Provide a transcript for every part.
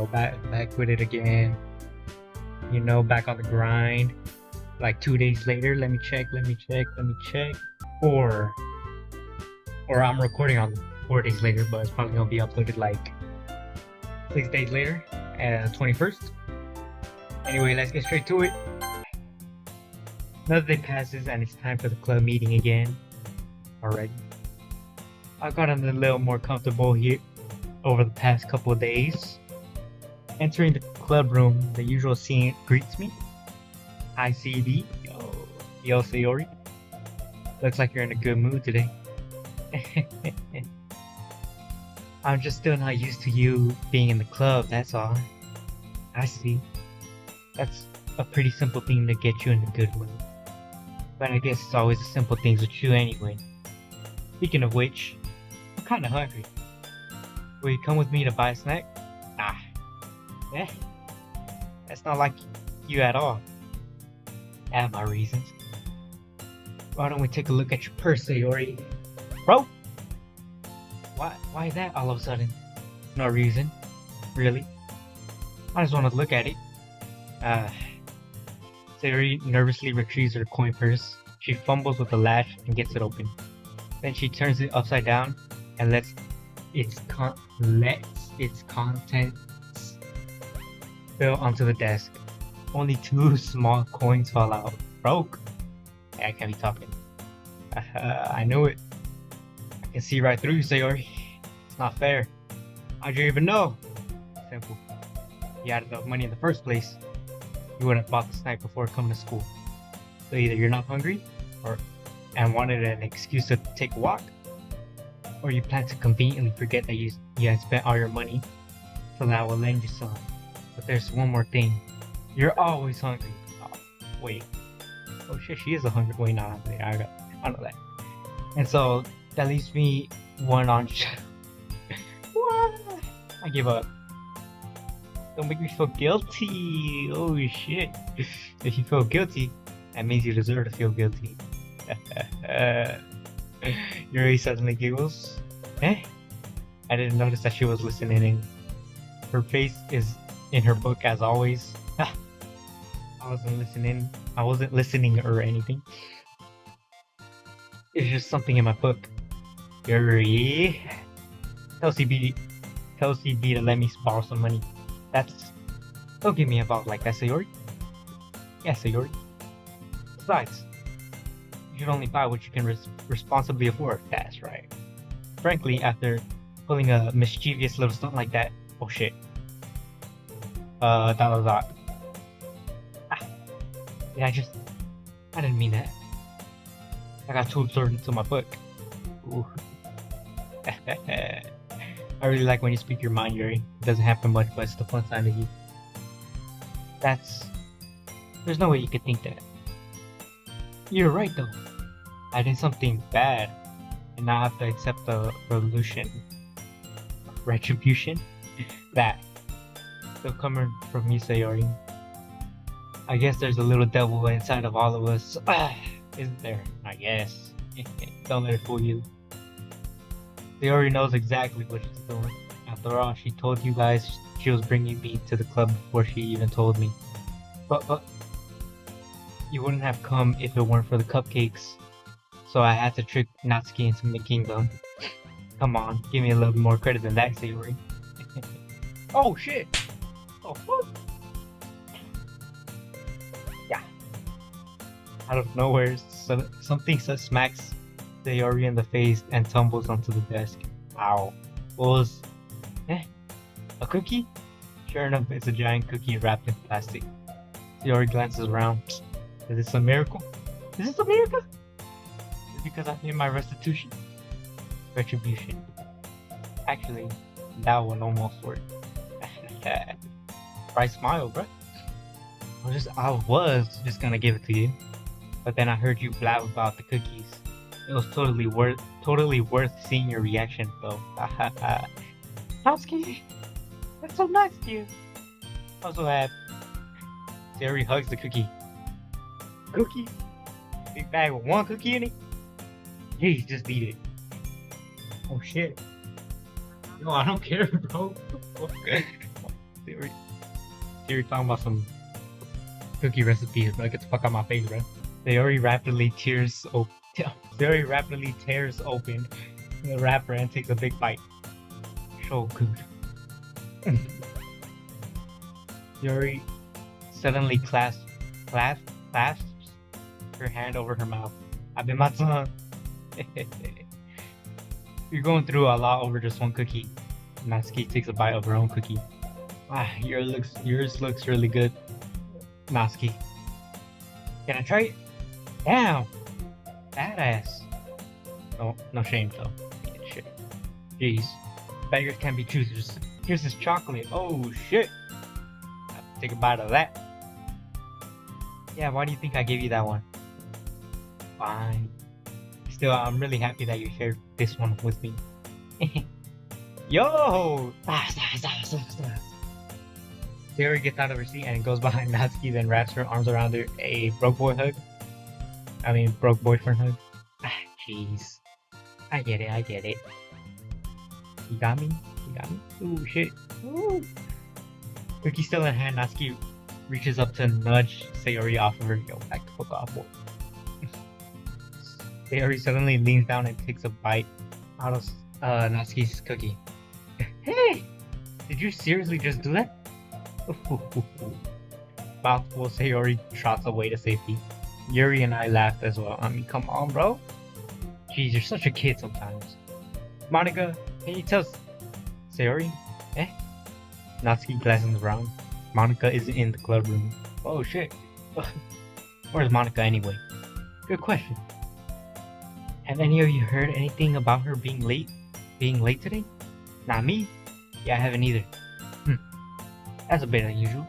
back with it again. Back on the grind. Like 2 days later, let me check. Or I'm recording on 4 days later, but it's probably gonna be uploaded like 6 days later, 21st. Anyway, let's get straight to it. Another day passes and it's time for the club meeting again. Already. I've gotten a little more comfortable here over the past couple of days. Entering the club room, the usual scene greets me. Hi CD. Yo Sayori. Looks like you're in a good mood today. I'm just still not used to you being in the club, that's all. I see. That's a pretty simple thing to get you in a good mood. But I guess it's always the simple things with you anyway. Speaking of which, I'm kinda hungry. Will you come with me to buy a snack? That's not like you at all. I have my reasons. Why don't we take a look at your purse, Sayori? Bro! Why that all of a sudden? No reason. Really? I just want to look at it. Sayori nervously retrieves her coin purse. She fumbles with the latch and gets it open. Then she turns it upside down and lets its contents spill onto the desk. Only 2 small coins fall out. Broke. Yeah, I can't be talking. I knew it. I can see right through you, Sayori. It's not fair. How'd you even know? Simple. You had enough money in the first place. You wouldn't have bought the snack before coming to school. So either you're not hungry, and wanted an excuse to take a walk, or you plan to conveniently forget that you had spent all your money, so that I will lend you some. But there's one more thing. You're always hungry. Oh, wait. Oh shit, she is a hungry. Wait, no, I know that. And so that leaves me one on. What? I give up. Don't make me feel guilty. Oh shit. If you feel guilty, that means you deserve to feel guilty. Yuri suddenly giggles. I didn't notice that she was listening in. Her face is in her book as always. I wasn't listening or anything. It's just something in my book. Yuri. Tell CB to let me borrow some money. Don't get me involved like that, Sayori. Yeah, Sayori. Besides, you should only buy what you can responsibly afford. That's right. Frankly, after pulling a mischievous little stunt like that, oh shit. That. Yeah, I didn't mean that. I got too absorbed into my book. Ooh. I really like when you speak your mind, Yuri. It doesn't happen much, but it's the fun side of you. There's no way you could think that. You're right though. I did something bad, and now I have to accept the retribution? That. Still coming from you, Sayori. I guess there's a little devil inside of all of us. Isn't there? I guess. Don't let it fool you. Sayori knows exactly what she's doing. After all, she told you guys she was bringing me to the club before she even told me. But you wouldn't have come if it weren't for the cupcakes. So I had to trick Natsuki into making them. Come on, give me a little more credit than that, Sayori. Oh shit! Oh fuck! Yeah. Out of nowhere, something smacks Sayori in the face and tumbles onto the desk. Ow. What was... a cookie? Sure enough, it's a giant cookie wrapped in plastic. Sayori glances around. Is this a miracle? Is this a miracle? Is it because I paid my restitution? Retribution. Actually, that one almost worked. Bright smile, bro. I was just gonna give it to you, but then I heard you blab about the cookies. It was totally worth seeing your reaction, though. Natsuki, that's so nice of you. I'm so happy. Sayori hugs the cookie. Cookie? Big bag with one cookie in it? Jeez, just eat it. Oh shit. No, I don't care, bro. You're talking about some cookie recipes, bro. Get the fuck out of my face, bro. Sayori rapidly tears open the wrapper and takes a big bite. So good. Yuri suddenly clasps her hand over her mouth. Abimatsu. You're going through a lot over just one cookie. Natsuki takes a bite of her own cookie. Yours looks really good, Natsuki. Can I try it? Damn! Badass. No shame though. Yeah, shit. Jeez. Beggars can't be choosers. Here's this chocolate. Oh shit! Take a bite of that. Yeah, why do you think I gave you that one? Fine. Still, I'm really happy that you shared this one with me. Yo! Sayori gets out of her seat and goes behind Natsuki, then wraps her arms around her. A broke boyfriend hug. Jeez. I get it. You got me? Ooh, shit. Ooh. Cookie still in hand, Natsuki reaches up to nudge Sayori off of her. Yo, back the fuck off, boy. Sayori suddenly leans down and takes a bite out of Natsuki's cookie. Hey! Did you seriously just do that? Mouthful, Sayori trots away to safety. Yuri and I laughed as well. I mean, come on, bro. Jeez, you're such a kid sometimes. Monica, can you tell Sayori? Natsuki glances around. Monica isn't in the club room. Oh shit. Where's Monica anyway? Good question. Have any of you heard anything about her being late today? Not me. Yeah, I haven't either. That's a bit unusual.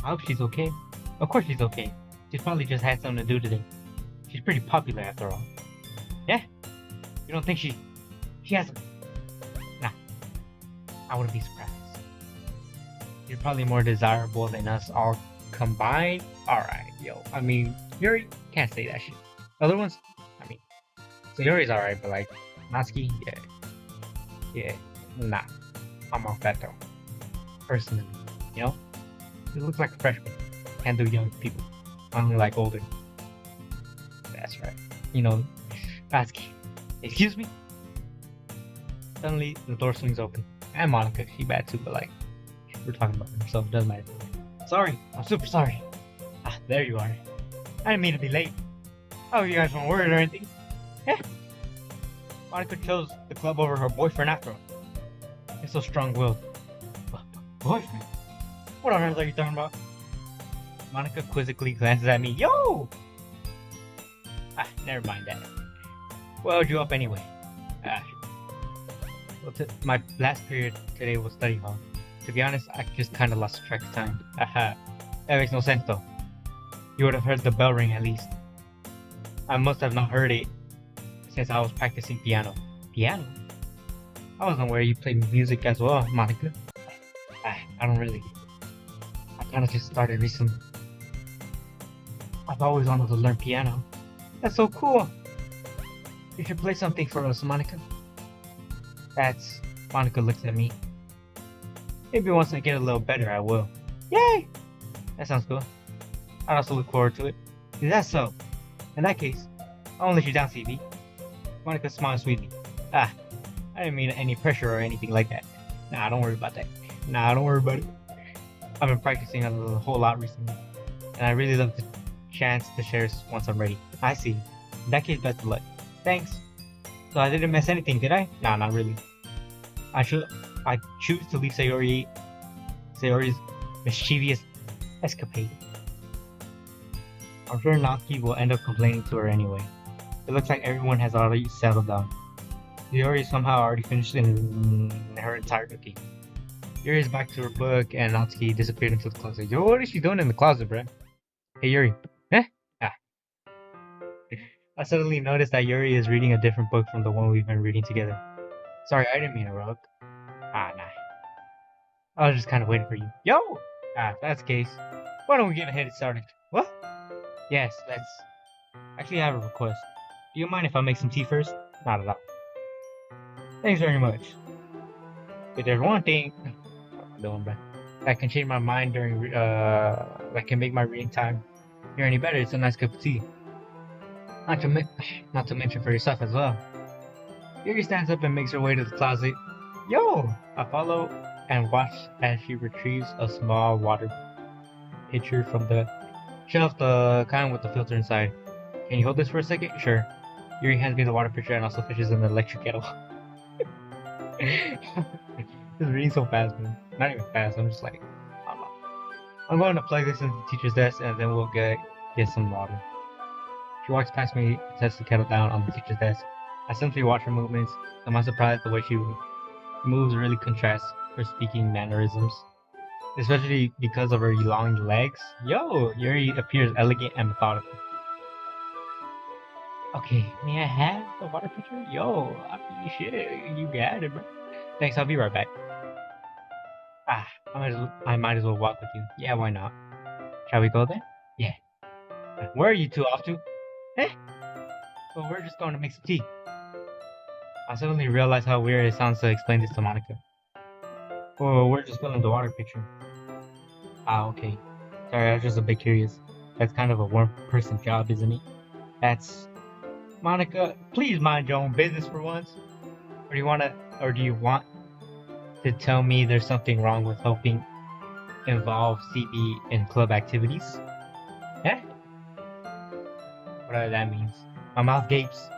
I hope she's okay. Of course she's okay. She's probably just had something to do today. She's pretty popular after all. Yeah? You don't think she hasn't? Nah. I wouldn't be surprised. She's probably more desirable than us all combined. Alright, yo. I mean, Yuri can't say that shit. Other ones? I mean, so Yuri's alright, but like, Natsuki, yeah. Nah. I'm off that though. Personally. You know? He looks like a freshman. Can't do young people. I only like older. That's right. You know, Natsuki. Excuse me? Suddenly, the door swings open. And Monica, she bad too, but like, we're talking about her, so it doesn't matter. Sorry, I'm super sorry. There you are. I didn't mean to be late. Oh, you guys weren't worried or anything? Yeah. Monica chose the club over her boyfriend after all. You're so strong-willed. Boyfriend? What on earth are you talking about? Monica quizzically glances at me. Yo! Never mind that. What held you up anyway? Well, my last period today was study hall. To be honest, I just kind of lost track of time. That makes no sense though. You would have heard the bell ring at least. I must have not heard it since I was practicing piano. Piano? I wasn't aware you played music as well, Monica. I don't really. I kind of just started recently. I've always wanted to learn piano. That's so cool. You should play something for us, Monica. Monica looks at me. Maybe once I get a little better, I will. Yay! That sounds cool. I'd also look forward to it. Is that so? In that case, I'll let you down, CV. Monica smiles sweetly. I didn't mean any pressure or anything like that. Nah, don't worry about that. Nah, don't worry about it. I've been practicing a whole lot recently, and I really love the chance to share once I'm ready. I see. In that case, best of luck. Thanks. So I didn't miss anything, did I? Nah, not really. I choose to leave Sayori's mischievous escapade. I'm sure Natsuki will end up complaining to her anyway. It looks like everyone has already settled down. Sayori somehow already finished in her entire cookie. Yuri is back to her book and Natsuki disappeared into the closet. Yo, what is she doing in the closet, bruh? Hey Yuri. I suddenly noticed that Yuri is reading a different book from the one we've been reading together. Sorry, I didn't mean to interrupt. Nah. I was just kind of waiting for you. Yo! If that's the case, why don't we get ahead and started? What? Yes, let's. Actually, I have a request. Do you mind if I make some tea first? Not at all. Thanks very much. But there's one thing. What am I doing, bruh? that can change my mind during that can make my reading time hear any better. It's a nice cup of tea. Not to not to mention for yourself as well. Yuri stands up and makes her way to the closet. Yo! I follow and watch as she retrieves a small water pitcher from the shelf, the kind with the filter inside. Can you hold this for a second? Sure. Yuri hands me the water pitcher and also fishes in the electric kettle. Just reading so fast, man. Not even fast, I'm just like, I don't know. I'm going to plug this into the teacher's desk and then we'll get some water. She walks past me, sets the kettle down on the teacher's desk. I simply watch her movements. To my surprise, the way she moves really contrasts her speaking mannerisms, especially because of her long legs. Yo, Yuri appears elegant and methodical. Okay, may I have the water pitcher? Yo, I mean, shit, you got it, bro. Thanks, I'll be right back. Ah, I might as well walk with you. Yeah, why not? Shall we go then? Yeah. Where are you two off to? Eh? Well, we're just going to make some tea. I suddenly realized how weird it sounds to explain this to Monica. Well, we're just filling the water pitcher. Ah, okay. Sorry, I was just a bit curious. That's kind of a one person job, isn't it? That's Monica, please mind your own business for once. Or do you want to tell me there's something wrong with helping involve CB in club activities? Eh? Whatever that means. My mouth gapes.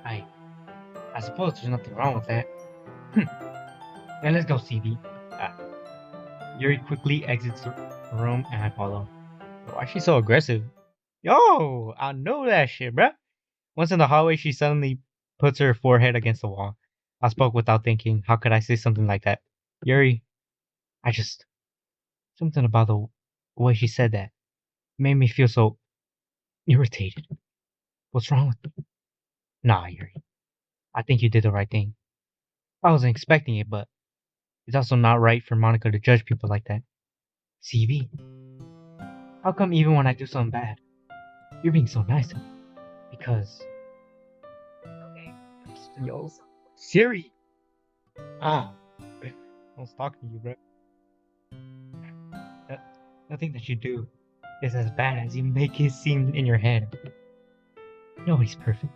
I suppose there's nothing wrong with that. Then let's go, CB. Yuri quickly exits the room and I follow. Why is she so aggressive? Yo, I know that shit, bruh. Once in the hallway, she suddenly puts her forehead against the wall. I spoke without thinking. How could I say something like that? Yuri, something about the way she said that made me feel so irritated. What's wrong with me? Nah, Yuri. I think you did the right thing. I wasn't expecting it, but it's also not right for Monica to judge people like that. CV, how come even when I do something bad, you're being so nice to me? Because, yo, Siri. Ah, I was talking to you, bro. Nothing that you do is as bad as you make it seem in your head. Nobody's perfect.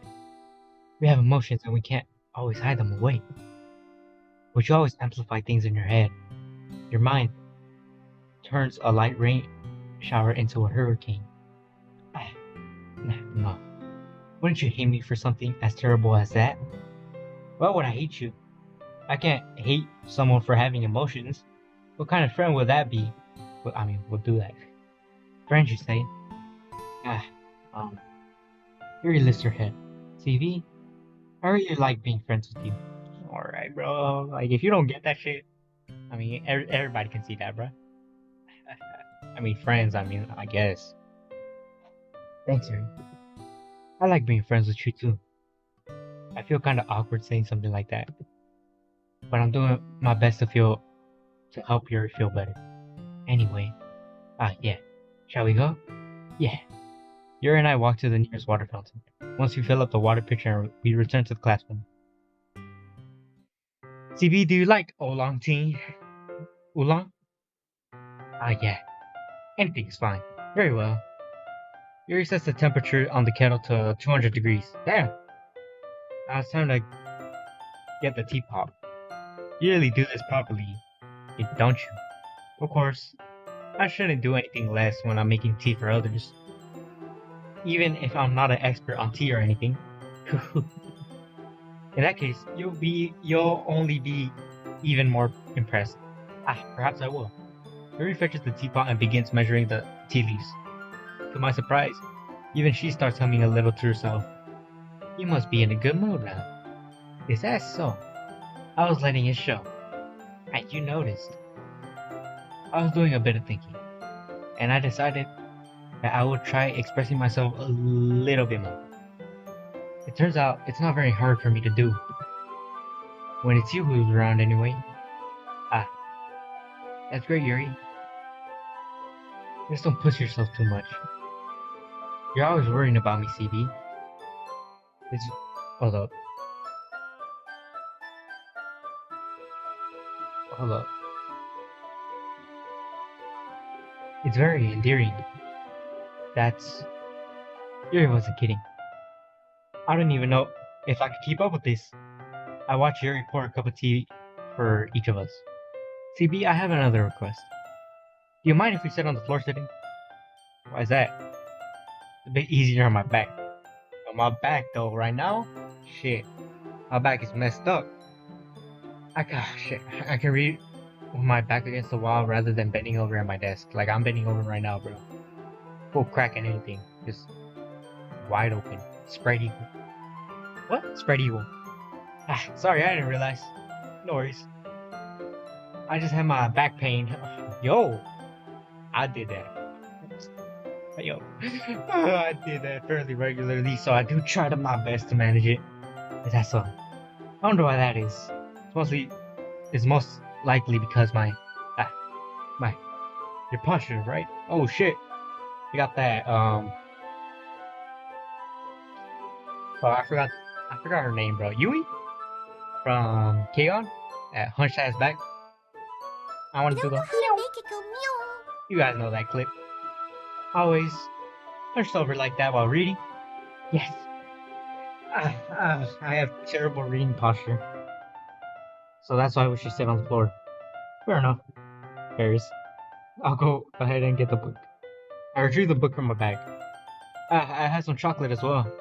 We have emotions and we can't always hide them away. But you always amplify things in your head. Your mind turns a light rain shower into a hurricane. No. Wouldn't you hate me for something as terrible as that? Why would I hate you? I can't hate someone for having emotions. What kind of friend would that be? We'll do that. Friends, you say? Yuri lifts her head. CV, I really like being friends with you. Alright, bro. Like, if you don't get that shit, everybody can see that, bro. Friends, I guess. Thanks, Yuri. I like being friends with you, too. I feel kind of awkward saying something like that. But I'm doing my best to help Yuri feel better. Anyway. Yeah. Shall we go? Yeah. Yuri and I walk to the nearest water fountain. Once we fill up the water pitcher, we return to the classroom. CB, do you like oolong tea? Oolong? Yeah. Anything's fine. Very well. Yuri sets the temperature on the kettle to 200 degrees. Damn! Now it's time to get the teapot. You really do this properly, don't you? Of course. I shouldn't do anything less when I'm making tea for others. Even if I'm not an expert on tea or anything. In that case, you'll only be even more impressed. Perhaps I will. Yuri fetches the teapot and begins measuring the tea leaves. To my surprise, even she starts humming a little to herself. You must be in a good mood now. Is that so? I was letting it show. And you noticed. I was doing a bit of thinking. And I decided that I would try expressing myself a little bit more. It turns out it's not very hard for me to do. When it's you who's around anyway. That's great, Yuri. Just don't push yourself too much. You're always worrying about me, CB. Hold up. Hold up. It's very endearing. Yuri wasn't kidding. I don't even know if I could keep up with this. I watched Yuri pour a cup of tea for each of us. CB, I have another request. Do you mind if we sit on the floor today? Why is that? It's a bit easier on my back. On my back though, right now? Shit. My back is messed up. Shit. I can read with my back against the wall rather than bending over at my desk. Like I'm bending over right now, bro. Full crack and anything. Just wide open. Spread eagle. What? Spread eagle. Sorry, I didn't realize. No worries. I just had my back pain. Yo! I did that. Yo. I did that fairly regularly, so I do try to my best to manage it. But that's all. I wonder why that is. It's most likely because your posture, right? Oh shit. You got that, oh, I forgot her name, bro. Yui? From K-On? That hunched ass back. I want to do the You guys know that clip. Always hunched over like that while reading. Yes. I have terrible reading posture. So that's why we should sit on the floor. Fair enough. Paris. I'll go ahead and get the book. I retrieved the book from my bag. I had some chocolate as well.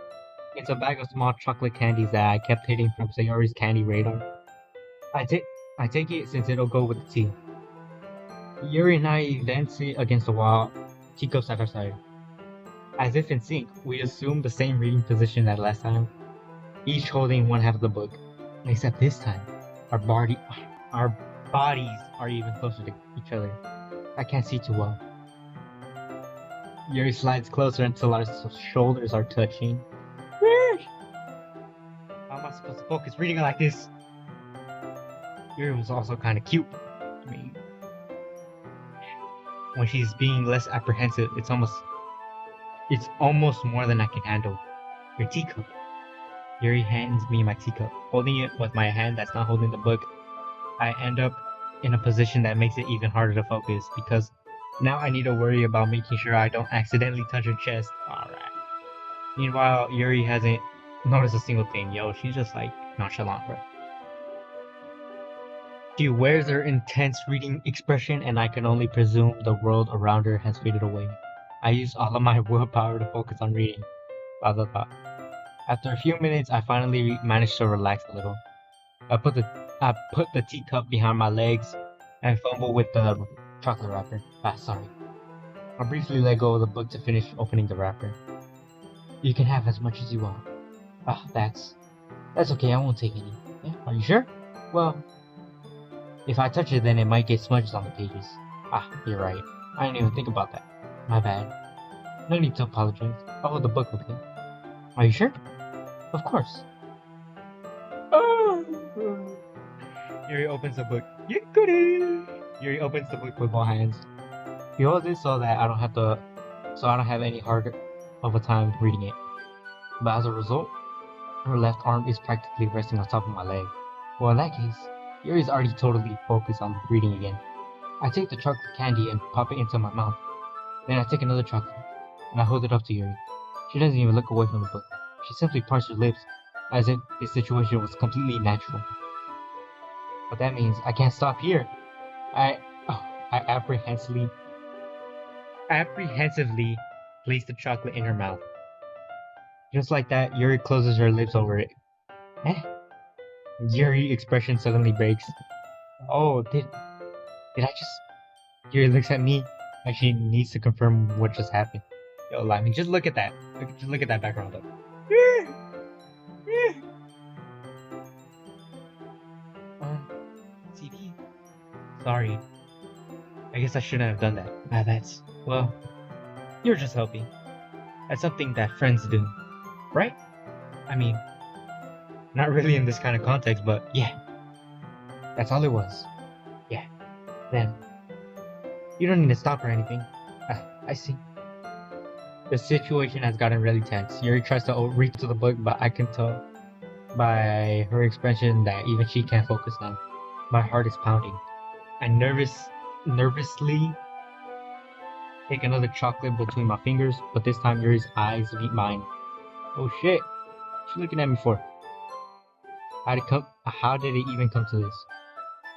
It's a bag of small chocolate candies that I kept hiding from Sayori's candy radar. I take it since it'll go with the tea. Yuri and I then sit against the wall, teacups at our side. As if in sync, we assume the same reading position as last time, each holding one half of the book. Except this time, our bodies are even closer to each other. I can't see too well. Yuri slides closer until our shoulders are touching. How am I supposed to focus reading like this? Yuri was also kind of cute. I mean, when she's being less apprehensive, it's almost more than I can handle. Your teacup. Yuri hands me my teacup. Holding it with my hand that's not holding the book, I end up in a position that makes it even harder to focus because now I need to worry about making sure I don't accidentally touch her chest. Alright. Meanwhile, Yuri hasn't noticed a single thing. Yo, she's just like nonchalant, bro. She wears her intense reading expression and I can only presume the world around her has faded away. I use all of my willpower to focus on reading. Blah blah blah. After a few minutes, I finally managed to relax a little. I put the teacup behind my legs and fumble with the chocolate wrapper. Sorry. I briefly let go of the book to finish opening the wrapper. You can have as much as you want. That's okay, I won't take any. Yeah, are you sure? Well, if I touch it then it might get smudged on the pages. You're right. I didn't even think about that. My bad. No need to apologize. I'll hold the book with you. Are you sure? Of course. Yuri opens the book. Yuri opens the book with both hands. He holds it so I don't have any hard of a time reading it. But as a result, her left arm is practically resting on top of my leg. Well, in that case, Yuri's already totally focused on reading again. I take the chocolate candy and pop it into my mouth. Then I take another chocolate, and I hold it up to Yuri. She doesn't even look away from the book. She simply parts her lips, as if the situation was completely natural. But that means I can't stop here. I apprehensively place the chocolate in her mouth. Just like that, Yuri closes her lips over it. Yuri's expression suddenly breaks. Oh, did I just... Yuri looks at me like she needs to confirm what just happened. Yo, I mean, just look at that. Just look at that background though. TV. Sorry. I guess I shouldn't have done that. Well, you're just helping. That's something that friends do, right? I mean, not really in this kind of context, but yeah. That's all it was. Yeah. Then, you don't need to stop or anything. I see. The situation has gotten really tense. Yuri tries to reach to the book, but I can tell by her expression that even she can't focus now. My heart is pounding. I nervously Take another chocolate between my fingers, but this time Yuri's eyes meet mine. Oh shit! What's she looking at me for? How did it even come to this?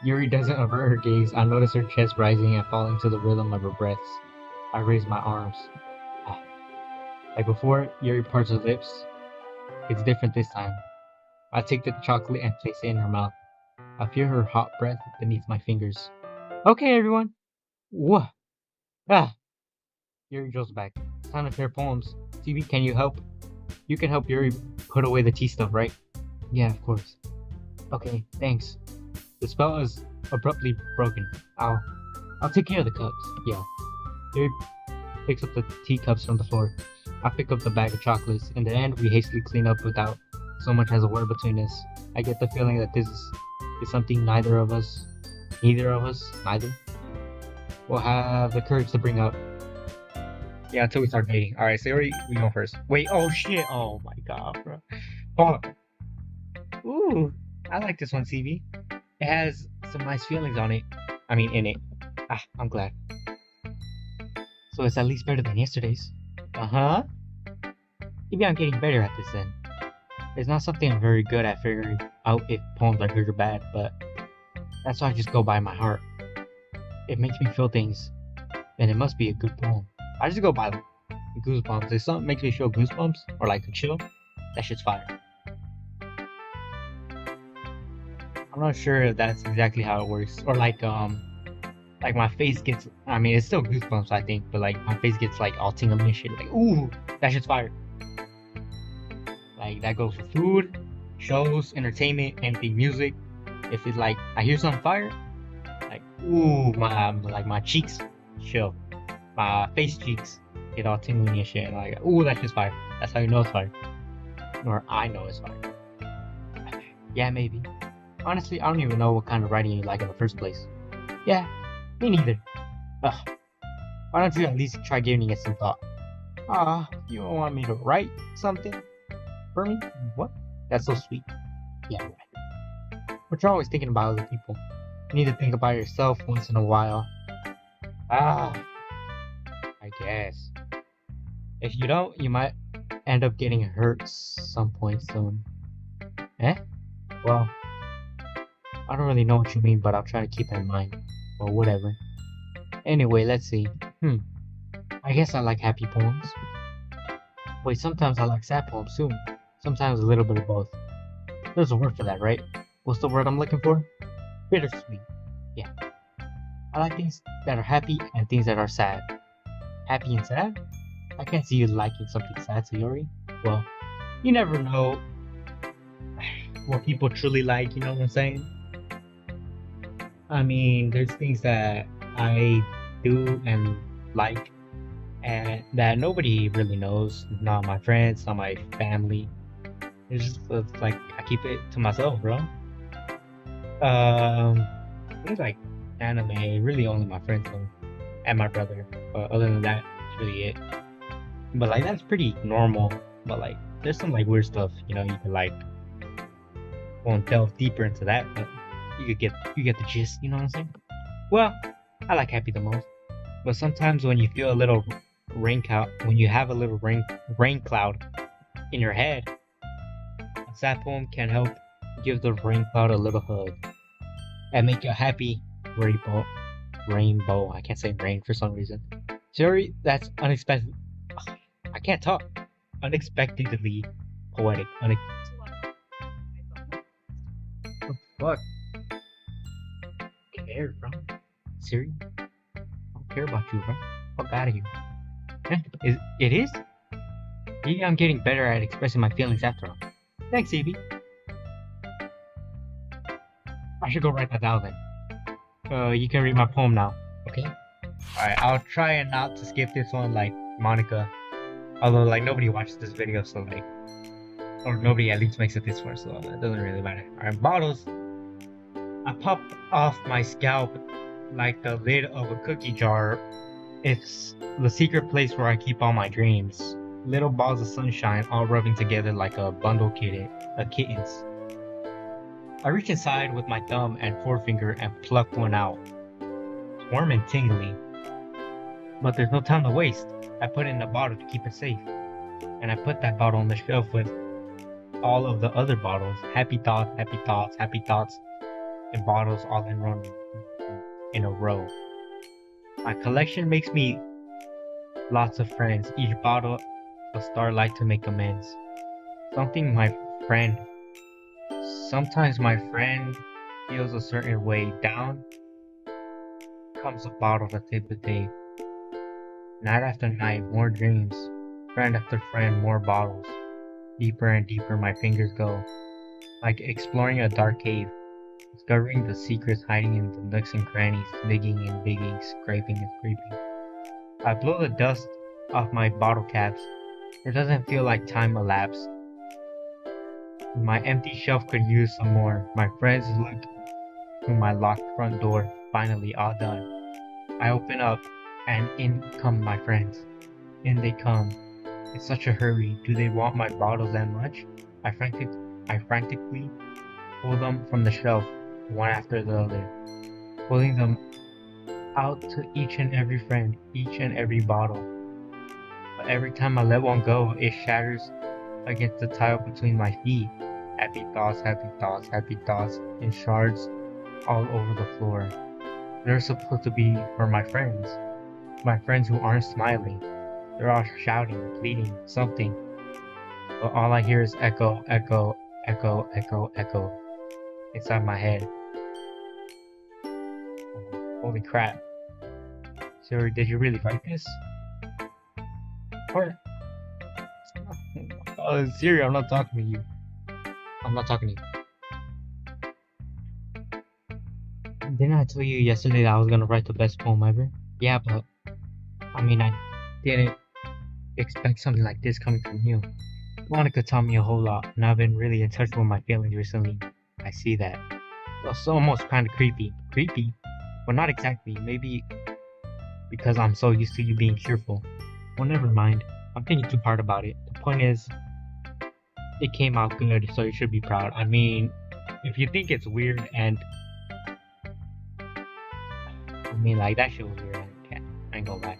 Yuri doesn't avert her gaze. I notice her chest rising and falling to the rhythm of her breaths. I raise my arms. Like before, Yuri parts her lips. It's different this time. I take the chocolate and place it in her mouth. I feel her hot breath beneath my fingers. Okay, everyone. Whoa. Ah. Yuri drills back. Time to share poems. TV, can you help? You can help Yuri put away the tea stuff, right? Yeah, of course. Okay, thanks. The spell is abruptly broken. I'll take care of the cups. Yeah. Yuri picks up the teacups from the floor. I pick up the bag of chocolates. In the end, we hastily clean up without so much as a word between us. I get the feeling that this is something neither of us, will have the courage to bring up. Yeah, until we start dating. Alright, so we go first. Wait, oh shit. Oh my god, bro. Hold on. Ooh, I like this one, CV. It has some nice feelings on it. In it. I'm glad. So it's at least better than yesterday's. Uh-huh. Maybe I'm getting better at this then. It's not something I'm very good at figuring out if poems are good or bad, but that's why I just go by my heart. It makes me feel things, and it must be a good poem. I just go by goosebumps. If something makes me feel goosebumps or like a chill, that shit's fire. I'm not sure if that's exactly how it works, or like my face gets. It's still goosebumps, I think, but like my face gets like all tingly and shit. Like, ooh, that shit's fire. Like that goes for food, shows, entertainment, anything, music. If it's like I hear something fire, like ooh, my cheeks chill, my face cheeks get all tingly and shit. And like ooh, that's just fire. That's how you know it's fire, or I know it's fire. Yeah, maybe. Honestly, I don't even know what kind of writing you like in the first place. Yeah, me neither. Ugh. Why don't you at least try giving it some thought? You don't want me to write something for me? What? That's so sweet. Yeah, right. But you're always thinking about other people. You need to think about yourself once in a while. I guess. If you don't, you might end up getting hurt some point soon. Eh? Well, I don't really know what you mean, but I'll try to keep that in mind. Or whatever. Anyway, let's see. I guess I like happy poems. Wait, sometimes I like sad poems too. Sometimes a little bit of both. There's a word for that, right? What's the word I'm looking for? Bittersweet. Yeah. I like things that are happy and things that are sad. Happy and sad? I can't see you liking something sad, Sayori. Well, you never know what people truly like, you know what I'm saying? There's things that I do and like and that nobody really knows. Not my friends, not my family. It's like I keep it to myself, bro. Things like anime, really only my friends know, and my brother. But other than that, it's really it. But like that's pretty normal. But like there's some like weird stuff, you can like won't delve deeper into that, but you get the gist, you know what I'm saying? Well, I like happy the most. But sometimes when you feel a little when you have a little rain cloud in your head, a sad poem can help give the rain cloud a little hug and make a happy rainbow. I can't say rain for some reason. Sorry, that's unexpected. I can't talk. Unexpectedly poetic. What the fuck? Care, bro? Siri? I don't care about you, bro. Fuck out of here. It is? Maybe I'm getting better at expressing my feelings after all. Thanks, Evie. I should go write that down then. You can read my poem now, okay? Alright, I'll try not to skip this one like Monica. Although, like, nobody watches this video, so, like... Or nobody at least makes it this far, so it doesn't really matter. Alright, bottles. I pop off my scalp like the lid of a cookie jar. It's the secret place where I keep all my dreams. Little balls of sunshine all rubbing together like a bundle of kittens. I reach inside with my thumb and forefinger and pluck one out. It's warm and tingly. But there's no time to waste. I put it in a bottle to keep it safe. And I put that bottle on the shelf with all of the other bottles. Happy thoughts, happy thoughts, happy thoughts. And bottles all in a row. My collection makes me lots of friends. Each bottle a starlight to make amends. Something my friend. Sometimes my friend feels a certain way. Down comes a bottle to save the day. Night after night, more dreams. Friend after friend, more bottles. Deeper and deeper my fingers go. Like exploring a dark cave. Discovering the secrets hiding in the nooks and crannies. Digging and digging, scraping and scraping. I blow the dust off my bottle caps. It doesn't feel like time elapsed. My empty shelf could use some more. My friends look through my locked front door. Finally, all done. I open up, and in come my friends. In they come. It's such a hurry. Do they want my bottles that much? I frantically pull them from the shelf, one after the other, pulling them out to each and every friend, each and every bottle. But every time I let one go, it shatters against the tile between my feet. Happy thoughts, happy thoughts, happy thoughts, in shards all over the floor. They're supposed to be for my friends who aren't smiling. They're all shouting, pleading, something. But all I hear is echo, echo, echo, echo, echo inside my head. Holy crap. Siri, did you really write this? What? Oh, Siri, I'm not talking to you. I'm not talking to you. Didn't I tell you yesterday that I was gonna write the best poem ever? Yeah, but I mean, I didn't expect something like this coming from you. Monica taught me a whole lot, and I've been really in touch with my feelings recently. I see that. It's almost kind of creepy. Creepy? Well, not exactly. Maybe because I'm so used to you being cheerful. Well, never mind. I'm thinking too hard about it. The point is, it came out good, so you should be proud. I mean, if you think it's weird and... I mean, like, that shit was weird. I ain't gonna lie.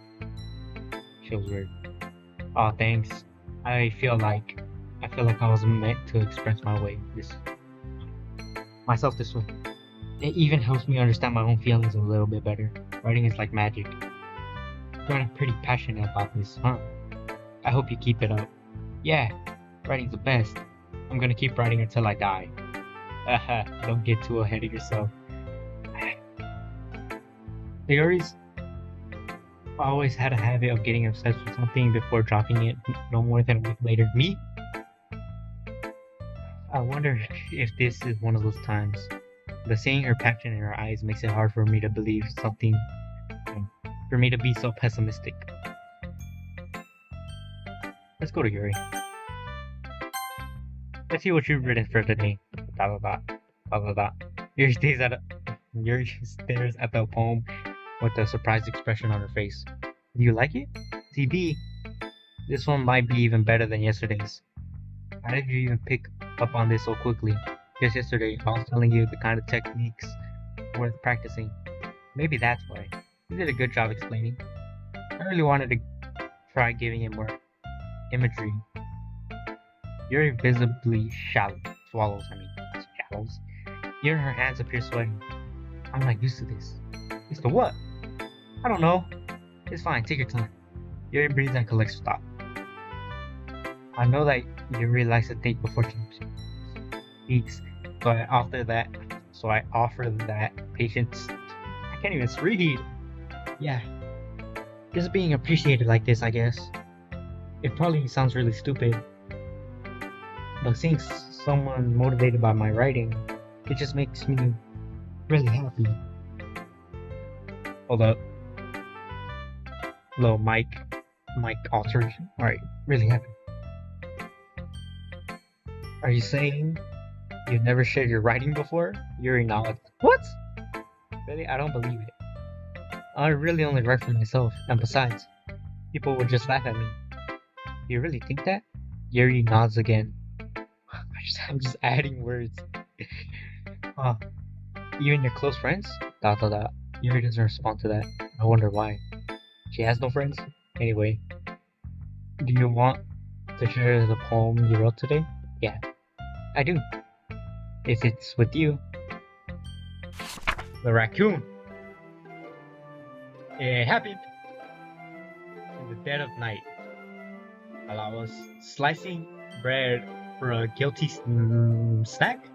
Shit was weird. Oh, thanks. I feel like I was meant to express myself this way. It even helps me understand my own feelings a little bit better. Writing is like magic. You're pretty passionate about this, huh? I hope you keep it up. Yeah, writing's the best. I'm gonna keep writing until I die. Haha, don't get too ahead of yourself. Theories always had a habit of getting obsessed with something before dropping it no more than a week later. Me? I wonder if this is one of those times. But seeing her passion in her eyes makes it hard for me to believe something, for me to be so pessimistic. Let's go to Yuri. Let's see what you've written for today. Blah blah blah. Blah blah blah. Yuri stares at the poem with a surprised expression on her face. Do you like it? TB. This one might be even better than yesterday's. How did you even pick up on this so quickly? Just yesterday, I was telling you the kind of techniques worth practicing. Maybe that's why. You did a good job explaining. I really wanted to try giving it more imagery. Yuri visibly swallows. Here her hands appear sweating. I'm not used to this. Used to what? I don't know. It's fine, take your time. Yuri breathes and collects thought. I know that Yuri likes to think before she speaks, so I offer that patience. I can't even read. Yeah. Just being appreciated like this, I guess. It probably sounds really stupid, but seeing someone motivated by my writing, it just makes me really happy. Hold up. Hello, mic alteration. Alright, really happy. Are you saying you've never shared your writing before? Yuri nodded. What? Really? I don't believe it. I really only write for myself, and besides, people would just laugh at me. You really think that? Yuri nods again. I'm just adding words. Even your close friends? Yuri doesn't respond to that. I wonder why. She has no friends? Anyway, do you want to share the poem you wrote today? Yeah, I do. If it's with you. The raccoon. It happened in the dead of night while I was slicing bread for a guilty snack.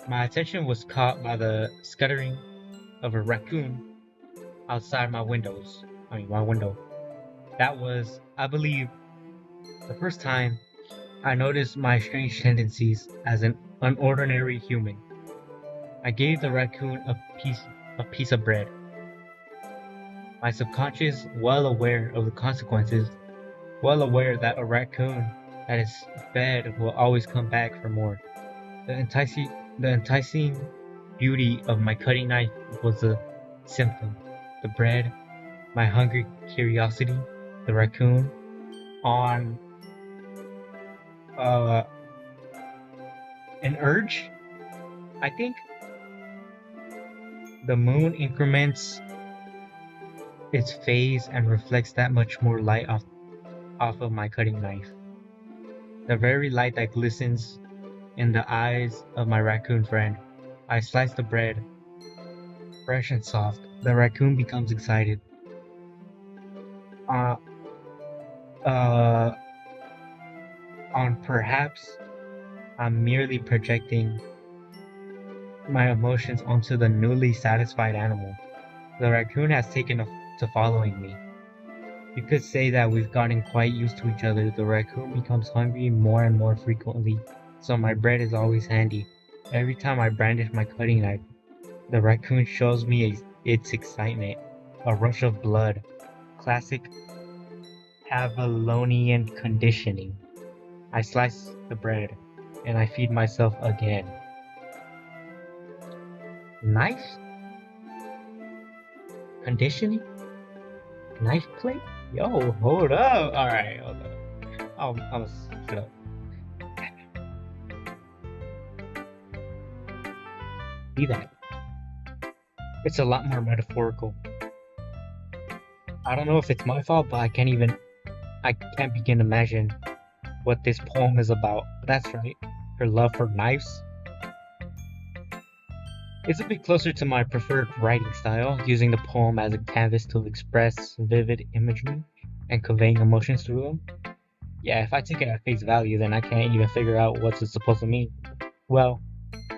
My attention was caught by the scuttering of a raccoon outside my window. That was, I believe, the first time I noticed my strange tendencies as an unordinary human. I gave the raccoon a piece of bread. My subconscious, well aware of the consequences, well aware that a raccoon that is fed will always come back for more. The enticing beauty of my cutting knife was a symptom. The bread, my hungry curiosity, the raccoon, on an urge. I think the moon increments its phase and reflects that much more light off of my cutting knife. The very light that glistens in the eyes of my raccoon friend. I slice the bread, fresh and soft. The raccoon becomes excited. Uh, on perhaps I'm merely projecting my emotions onto the newly satisfied animal. The raccoon has taken to following me. You could say that we've gotten quite used to each other. The raccoon becomes hungry more and more frequently, so my bread is always handy. Every time I brandish my cutting knife, the raccoon shows me its excitement, a rush of blood. Classic Pavlovian conditioning. I slice the bread, and I feed myself again. Knife? Conditioning? Knife plate? Yo, hold up. Alright, hold up. I'm shut up. See that? It's a lot more metaphorical. I don't know if it's my fault, but I can't begin to imagine what this poem is about. That's right, her love for knives. It's a bit closer to my preferred writing style, using the poem as a canvas to express vivid imagery and conveying emotions through them. Yeah, if I take it at face value, then I can't even figure out what it's supposed to mean. Well,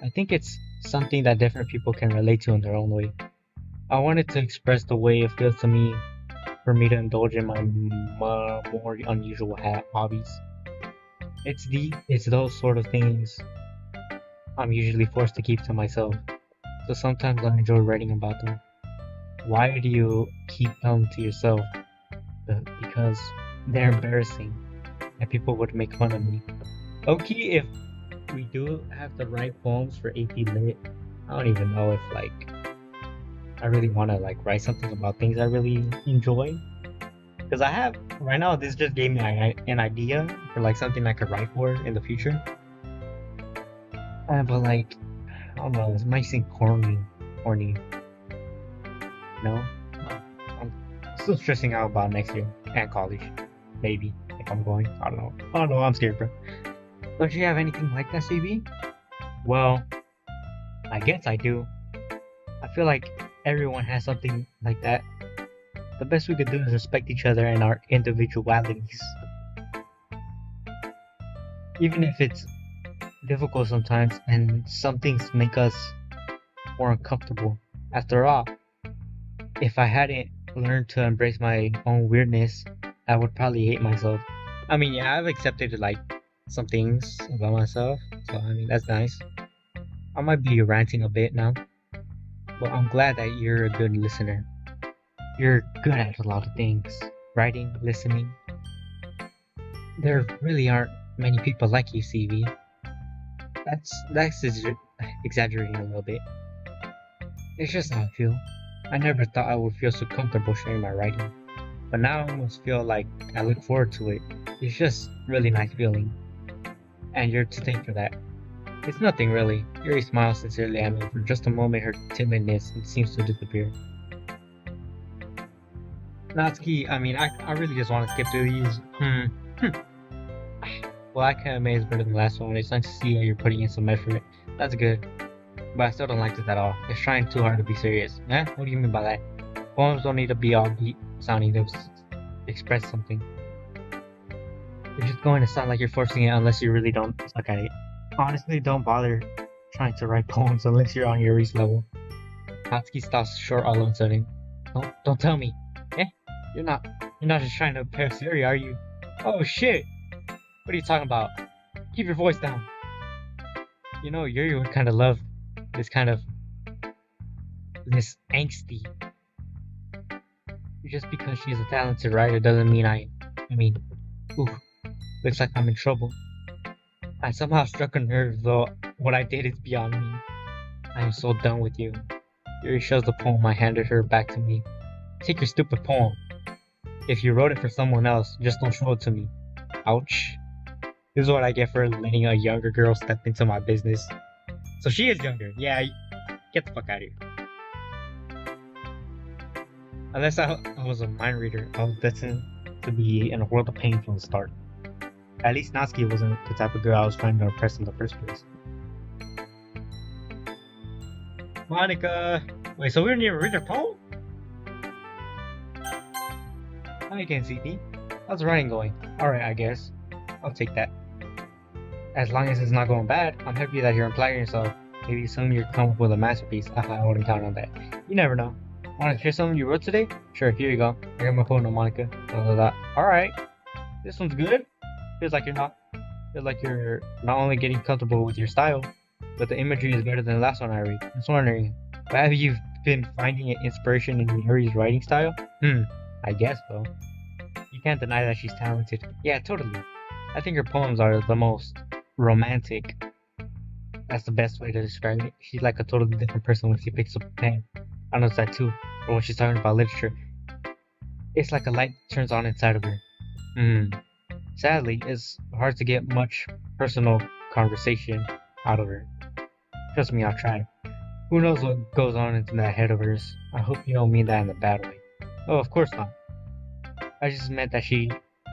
I think it's something that different people can relate to in their own way. I wanted to express the way it feels to me for me to indulge in my more unusual hobbies. It's those sort of things I'm usually forced to keep to myself. So sometimes I enjoy writing about them. Why do you keep them to yourself? Because they're embarrassing and people would make fun of me. Okay, if we do have the right poems for AP Lit, I don't even know if I really want to write something about things I really enjoy. Because I have right now, this just gave me an idea for something I could write for in the future. But I don't know, it might seem corny. No, I'm still stressing out about next year and college. Maybe if I'm going, I don't know. I'm scared, bro. Don't you have anything like that, CB? Well, I guess I do. I feel like everyone has something like that. The best we could do is respect each other and our individualities. Even if it's difficult sometimes and some things make us more uncomfortable. After all, if I hadn't learned to embrace my own weirdness, I would probably hate myself. I mean, yeah, I've accepted some things about myself, so I mean, that's nice. I might be ranting a bit now, but I'm glad that you're a good listener. You're good at a lot of things. Writing, listening. There really aren't many people like you, CV. That's exaggerating a little bit. It's just how I feel. I never thought I would feel so comfortable sharing my writing. But now I almost feel like I look forward to it. It's just really nice feeling. And you're to thank for that. It's nothing really. Yuri smiles sincerely at me. For just a moment her timidness seems to disappear. Natsuki, I mean, I really just want to skip through these. Well, I can't is better than the last one. It's nice to see how you're putting in some effort. That's good. But I still don't like this at all. It's trying too hard to be serious. Eh? What do you mean by that? Poems don't need to be all beat sounding to express something. You're just going to sound like you're forcing it unless you really don't suck at it. Honestly, don't bother trying to write poems unless you're on Yuri's level. Natsuki stops short all of a sudden. Don't tell me. Eh? You're not just trying to appear serious, are you? Oh shit! What are you talking about? Keep your voice down. You know, Yuri would kind of love this angsty. Just because she's a talented writer doesn't mean ooh, looks like I'm in trouble. I somehow struck a nerve, though what I did is beyond me. I am so done with you. Yuri shows the poem I handed her back to me. Take your stupid poem. If you wrote it for someone else, just don't show it to me. Ouch. This is what I get for letting a younger girl step into my business. So she is younger. Yeah, get the fuck out of here. Unless I was a mind reader, I was destined to be in a world of pain from the start. At least Natsuki wasn't the type of girl I was trying to impress in the first place. Monica! Wait, so we're near a reader poem? Now you can't see me. How's the writing going? Alright, I guess. I'll take that. As long as it's not going bad, I'm happy that you're applying yourself. Maybe soon you'll come up with a masterpiece. I wouldn't count on that. You never know. Want to hear something you wrote today? Sure, here you go. I got my phone on Monica. Alright. This one's good. Feels like you're not only getting comfortable with your style, but the imagery is better than the last one I read. I'm just wondering, have you been finding inspiration in Yuri's writing style? I guess so. You can't deny that she's talented. Yeah, totally. I think her poems are the most romantic. That's the best way to describe it. She's like a totally different person when she picks up a pen. I noticed that too. Or when she's talking about literature. It's like a light turns on inside of her. Sadly, it's hard to get much personal conversation out of her. Trust me, I'll try. Who knows what goes on in that head of hers? I hope you don't mean that in a bad way. Oh, of course not. I just meant that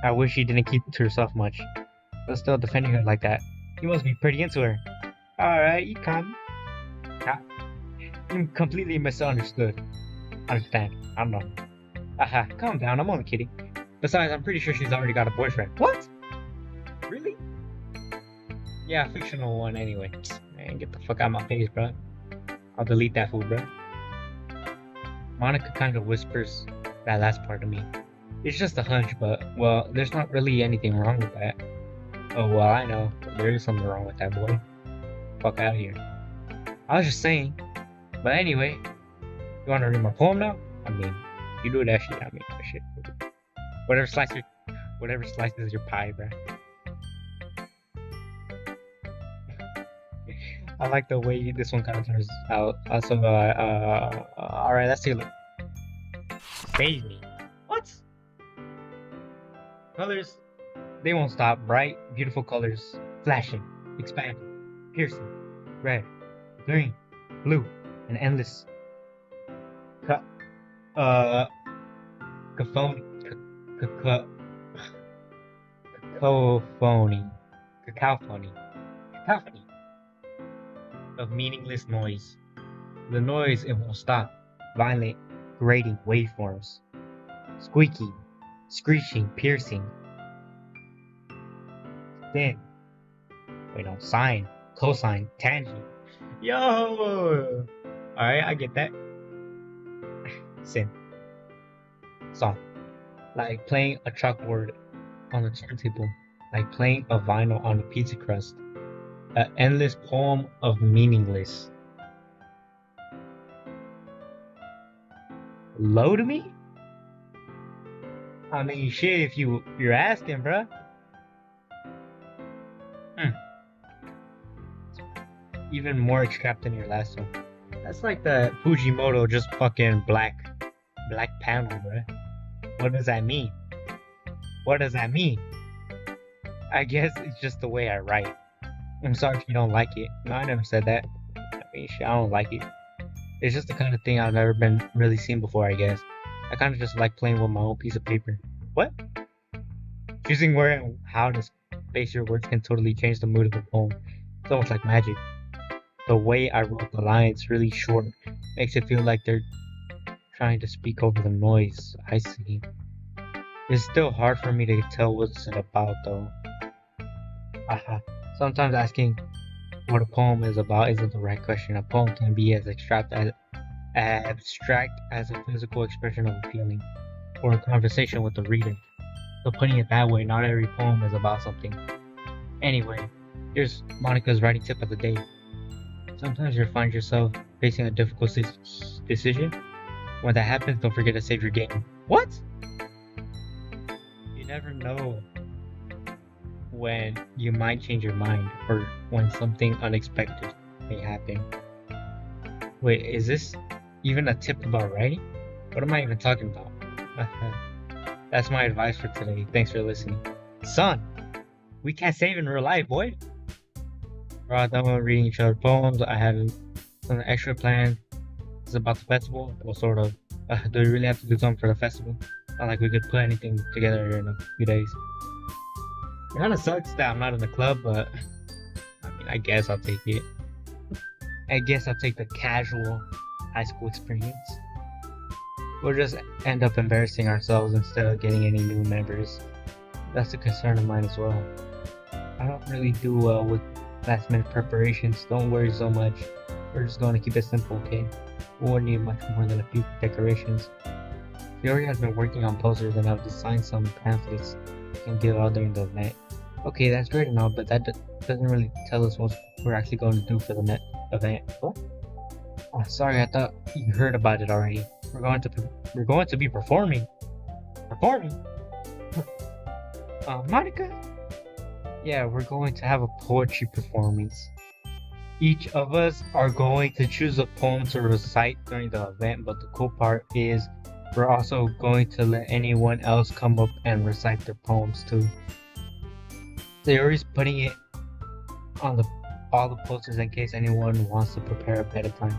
I wish she didn't keep to herself much. But still defending her like that. You must be pretty into her. Alright, you come. You completely misunderstood. Understand. I don't know. Aha, calm down, I'm only kidding. Besides, I'm pretty sure she's already got a boyfriend. What? Really? Yeah, fictional one anyway. Man, get the fuck out of my face, bro. I'll delete that fool, bro. Monica kind of whispers that last part to me. It's just a hunch, but, well, there's not really anything wrong with that. Oh, well, I know. There is something wrong with that boy. Fuck out of here. I was just saying. But anyway, you want to read my poem now? I mean, you do that shit. I mean, that shit. Whatever slices your pie, bro. I like the way this one kind of turns out. Alright, let's take a look. Save me. What? Colors, they won't stop. Bright, beautiful colors. Flashing, expanding, piercing. Red, green, blue, and endless. Cacophony of meaningless noise. The noise, it won't stop. Violent, grating waveforms. Squeaking, screeching, piercing. Thin. Wait, no, sine, cosine, tangent. Yo! Alright, I get that. Sin. Song. Like playing a chalkboard on a turntable. Like playing a vinyl on a pizza crust. An endless poem of meaningless. Low to me? I mean, shit, if you're asking, bruh. Even more extract than your last one. That's like the Fujimoto just fucking black panel, bruh. What does that mean? What does that mean? I guess it's just the way I write. I'm sorry if you don't like it. No, I never said that. I mean, shit, I don't like it. It's just the kind of thing I've never been really seen before, I guess. I kind of just like playing with my own piece of paper. What? Choosing where and how to space your words can totally change the mood of the poem. It's almost like magic. The way I wrote the lines really short makes it feel like they're trying to speak over the noise. I see. It's still hard for me to tell what's it about though. Aha. Sometimes asking what a poem is about isn't the right question. A poem can be as abstract as a physical expression of a feeling or a conversation with the reader. So putting it that way, not every poem is about something. Anyway, here's Monica's writing tip of the day. Sometimes you'll find yourself facing a difficult decision. When that happens, don't forget to save your game. What? You never know when you might change your mind or when something unexpected may happen. Wait, is this even a tip about writing? What am I even talking about? That's my advice for today. Thanks for listening. Son, we can't save in real life, boy. We're all done with reading each other's poems. I have some extra plans. It's about the festival. Well, sort of. Do we really have to do something for the festival? Not like we could put anything together in a few days. It kind of sucks that I'm not in the club, but I mean, I guess I'll take it. I guess I'll take the casual high school experience. We'll just end up embarrassing ourselves instead of getting any new members. That's a concern of mine as well. I don't really do well with last minute preparations. Don't worry so much. We're just going to keep it simple, okay? We won't need much more than a few decorations. Fiori has been working on posters and I've designed some pamphlets we can give out during the event. Okay, that's great and all, but that doesn't really tell us what we're actually going to do for the event. What? Oh, sorry, I thought you heard about it already. We're going to be performing. Performing? Monica? Yeah, we're going to have a poetry performance. Each of us are going to choose a poem to recite during the event, but the cool part is we're also going to let anyone else come up and recite their poems too. Sayori's putting it on all the posters in case anyone wants to prepare ahead of time.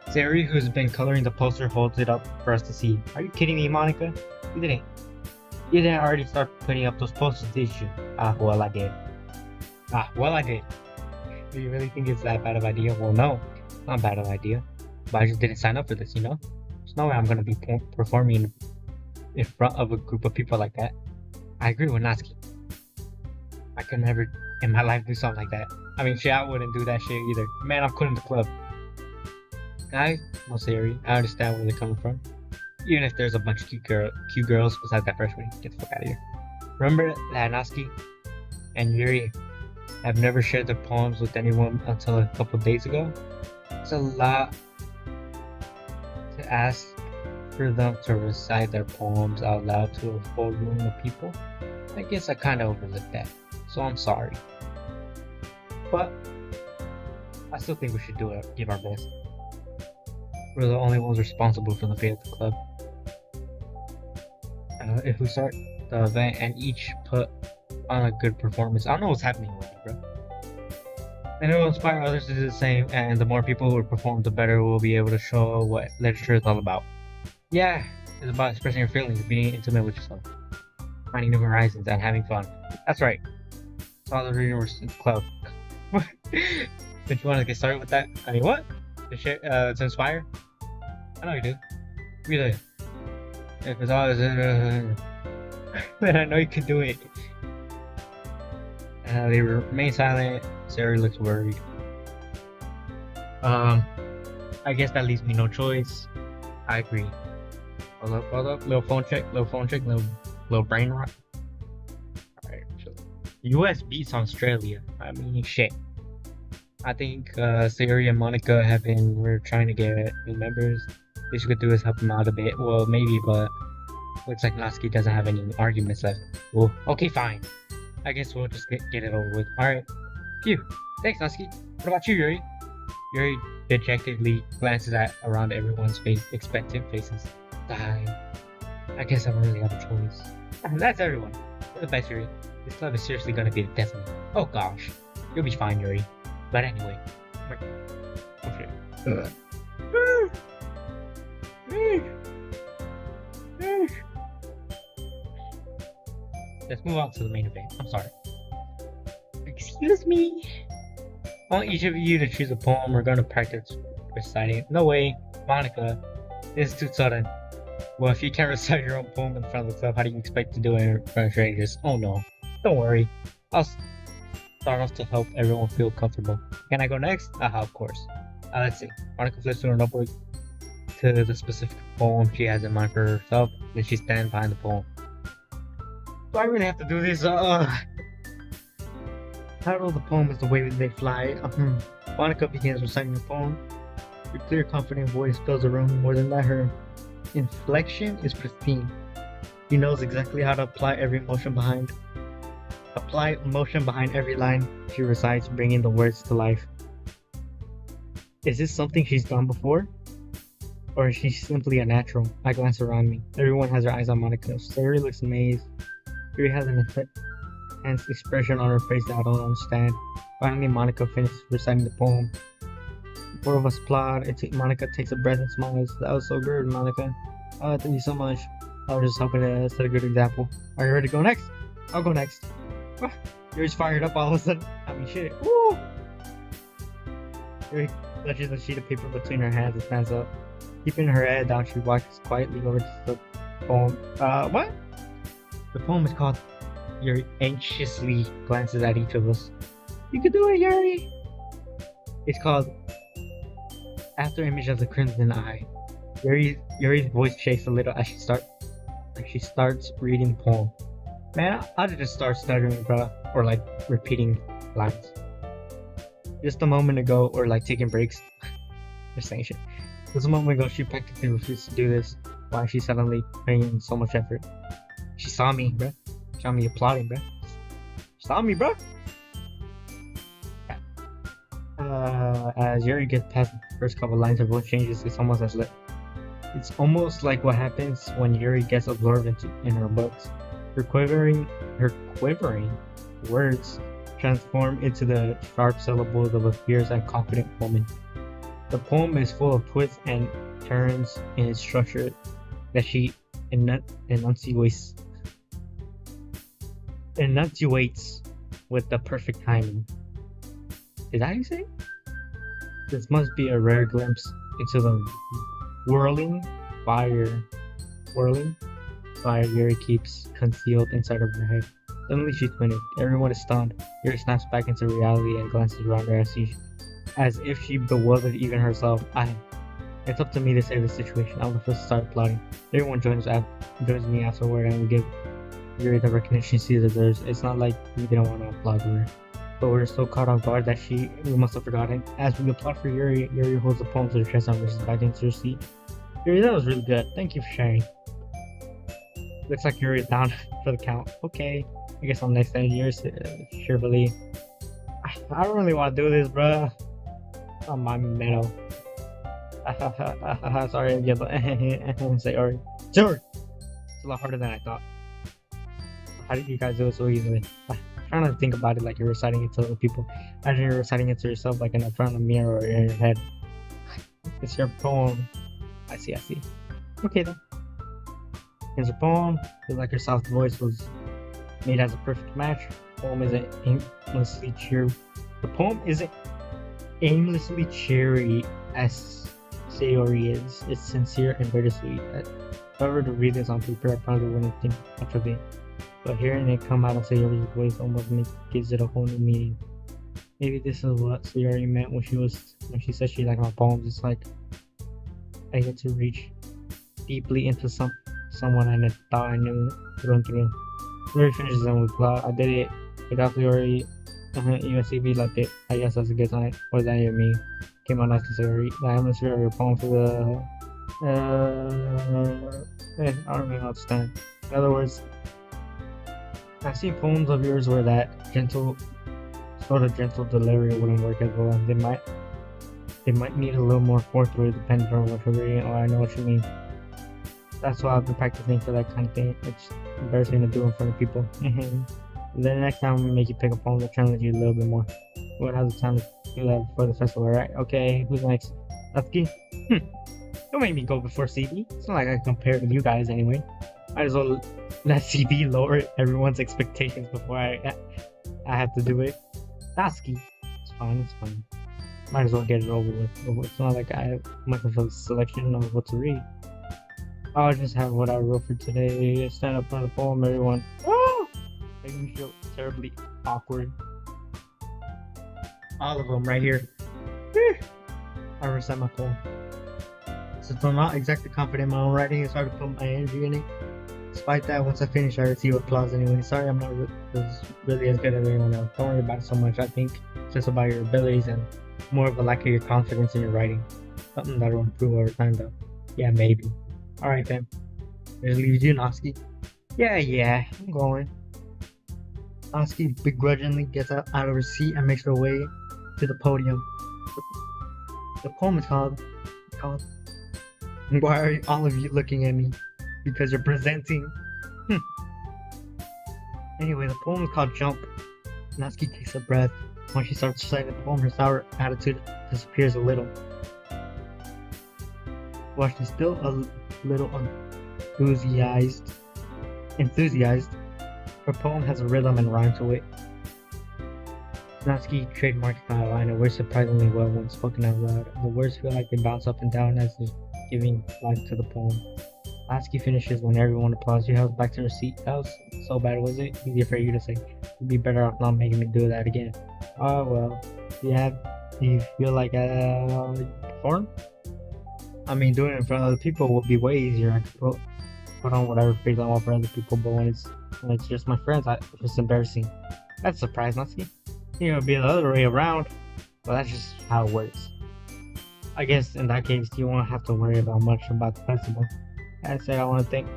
Sayori, who's been coloring the poster, holds it up for us to see. Are you kidding me, Monica? You didn't already start putting up those posters, did you? Well, I did. Well, I did. Do you really think it's that bad of an idea? Well, no, not bad of an idea. But I just didn't sign up for this, you know? There's no way I'm gonna be performing in front of a group of people like that. I agree with Natsuki. I could never in my life do something like that. I mean, shit, I wouldn't do that shit either. Man, I'm quitting the club. Guys, no Sayori, I understand where they're coming from. Even if there's a bunch of cute girls besides that first one, get the fuck out of here. Remember that Natsuki and Yuri have never shared their poems with anyone until a couple days ago? It's a lot to ask for them to recite their poems out loud to a full room of people. I guess I kinda overlooked that, so I'm sorry. But I still think we should do it, give our best. We're the only ones responsible for the fate of the club. If we start the event and each put on a good performance, I don't know what's happening with you, bro. And it will inspire others to do the same, and the more people who perform, the better we'll be able to show what literature is all about. Yeah, it's about expressing your feelings, being intimate with yourself, finding new horizons, and having fun. That's right. That's all the reason we're in the club. Don't you want to get started with that? I mean, what? To inspire? I know you do. Really. If it's all man, I know you can do it. They remain silent. Sarah looks worried. I guess that leaves me no choice. I agree. Hold up. Little phone check. Little brain rot. Alright, chill. US beats Australia. I mean, shit. I think Sayori and Monica we're trying to get new members. What you could do is help them out a bit. Well, maybe, but looks like Natsuki doesn't have any arguments left. Well, okay, fine. I guess we'll just get it over with. Alright. Phew. Thanks, Natsuki. What about you, Yuri? Yuri dejectedly glances around everyone's expectant faces. I guess I don't really have a choice. That's everyone. You're the best, Yuri. This club is seriously gonna be the death of me. Oh gosh. You'll be fine, Yuri. But anyway. Okay. Let's move on to the main event. I'm sorry. Excuse me. I want each of you to choose a poem we're going to practice reciting. No way, Monica. This is too sudden. Well, if you can't recite your own poem in front of the club, how do you expect to do it in front of strangers? Oh no. Don't worry. I'll start off to help everyone feel comfortable. Can I go next? Of course. Let's see. Monica flips through her notebook to the specific poem she has in mind for herself, then she stands behind the poem. Do I really have to do this? Title of the poem is The Way They Fly. Monica begins reciting the poem. Her clear, confident voice fills the room. More than that, her inflection is pristine. She knows exactly how to apply emotion behind every line she recites, bringing the words to life. Is this something she's done before? Or is she simply a natural? I glance around me. Everyone has their eyes on Monica. Sayori looks amazed. Yuri has an intense expression on her face that I don't understand. Finally, Monica finishes reciting the poem. The four of us applaud. Monica takes a breath and smiles. That was so good, Monica. Oh, thank you so much. I was just hoping to set a good example. Are you ready to go next? I'll go next. Yuri's fired up all of a sudden. I mean, shit. Woo! Yuri clutches a sheet of paper between her hands and stands up. Keeping her head down, she walks quietly over to the poem. What? The poem is called Yuri anxiously glances at each of us. You can do it, Yuri! It's called After Image of the Crimson Eye. Yuri's voice shakes a little as she starts reading the poem. Man, I just start stuttering, bro, or like repeating lines. Just a moment ago, or like taking breaks. Just saying shit. Just a moment ago, she practically refused to do this. Why is she suddenly putting in so much effort? She saw me, bruh. She saw me applauding, bruh. She saw me, bruh. As Yuri gets past the first couple lines, her voice changes. It's almost like what happens when Yuri gets absorbed in her books. Her quivering words transform into the sharp syllables of a fierce and confident woman. The poem is full of twists and turns in its structure that she enunciates with the perfect timing. Is that how you say it? This must be a rare glimpse into the whirling fire Yuri keeps concealed inside of her head. Suddenly she's finished. Everyone is stunned. Yuri snaps back into reality and glances around her as if she bewildered even herself. It's up to me to save the situation. I'm the first to start applauding. Everyone joins me afterward, and we give Yuri the recognition she deserves. It's not like we didn't want to applaud her, but we're so caught off guard that we must have forgotten. As we applaud for Yuri holds the poem to her chest and rushes back into her seat. Yuri, that was really good. Thank you for sharing. Looks like Yuri is down for the count. Okay, I guess I'm next. And Yuri cheerfully. I don't really want to do this, bruh. Oh, my metal. Sorry, I give up. Say, Ori. Sure! It's a lot harder than I thought. How did you guys do it so easily? I'm trying to think about it like you're reciting it to other people. Imagine you're reciting it to yourself like in front of a mirror or in your head. It's your poem. I see. Okay then. Here's your poem. Feels like your soft voice was made as a perfect match. The poem isn't aimlessly cheery. The poem isn't aimlessly cheery as Sayori is. It's sincere and bittersweet. If I were to read this on paper, I probably wouldn't think much of it. But hearing it come out of Sayori's voice almost gives it a whole new meaning. Maybe this is what Sayori meant when she said she liked my poems. It's like I get to reach deeply into someone I thought I knew through and through. Sayori finishes and we applaud. I did it without Sayori. USCB liked it. I guess that's a good sign. What does that even mean? Came out nice to Sayori. The atmosphere of your poem for the I don't really understand. In other words, I've seen poems of yours where that gentle delivery wouldn't work as well. They might need a little more forthright depending on what you're reading. Oh, I know what you mean. That's why I've been practicing for that kind of thing. It's embarrassing to do in front of people. Then next time we make you pick a poem that challenges you a little bit more. We'll have the time to do that before the festival, right? Okay, who's next? Natsuki? Don't make me go before CB. It's not like I compare with you guys anyway. Might as well let CB lower everyone's expectations before I have to do it. Taski. It's fine, it's fine. Might as well get it over with. It's not like I have much of a selection of what to read. I'll just have what I wrote for today. Stand up on the poem, everyone. Woo! Make me feel terribly awkward. All of them right here. I recite my poem. Since I'm not exactly confident in my own writing, it's hard to put my energy in it. Despite that, once I finish, I receive applause anyway. Sorry, I'm not really as good as everyone else. Don't worry about it so much. I think it's just about your abilities and more of a lack of your confidence in your writing. Something that'll improve over time, though. Yeah, maybe. Alright then. It leaves you, Noski. Yeah, I'm going. Noski begrudgingly gets out of her seat and makes her way to the podium. The poem is called Why Are All of You Looking at Me? Because you're presenting. Anyway, the poem is called Jump. Natsuki takes a breath. When she starts reciting the poem, her sour attitude disappears a little. While she's still a little enthusiased, her poem has a rhythm and rhyme to it. Natsuki trademarks style and it works surprisingly well when spoken out loud. The words feel like they bounce up and down as they're giving life to the poem. Natsuki finishes when everyone applauds. She heads back to her seat. That was so bad, was it? Easier for you to say. You'd be better off not making me do that again. Oh well. Do you feel like perform? I mean, doing it in front of other people would be way easier. I could put on whatever face I want for other people, but when it's just my friends, it's embarrassing. That's a surprise, Natsuki. You know, it'd be the other way around, but that's just how it works. I guess in that case, you won't have to worry about much about the festival. As I say, I want to thank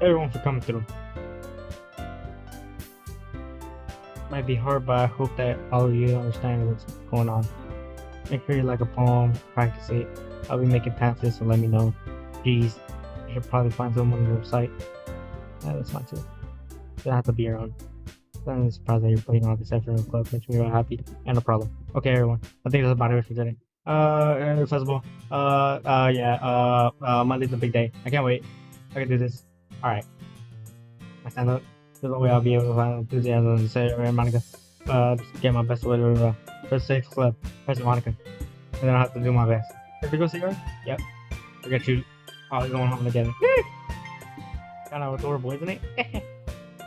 everyone for coming through. Might be hard, but I hope that all of you understand what's going on. Make sure you like a poem, practice it. I'll be making pamphlets, so let me know. Jeez, I should probably find someone on your website. Yeah, that's fine too. You don't have to be your own. I'm surprised that you're putting all this effort in the club. Makes me real happy. And no problem. Okay, everyone. I think that's about it for today. Festival. Monday's the big day. I can't wait. I can do this. Alright. I stand up. There's no way I'll be able to find enthusiasm to say, alright, Monica. Just get my best way to first safe club. Press Monica. And then I'll have to do my best. Did we go see her? Yep. Forget you. Oh, we're going home together. Kind of adorable, isn't it?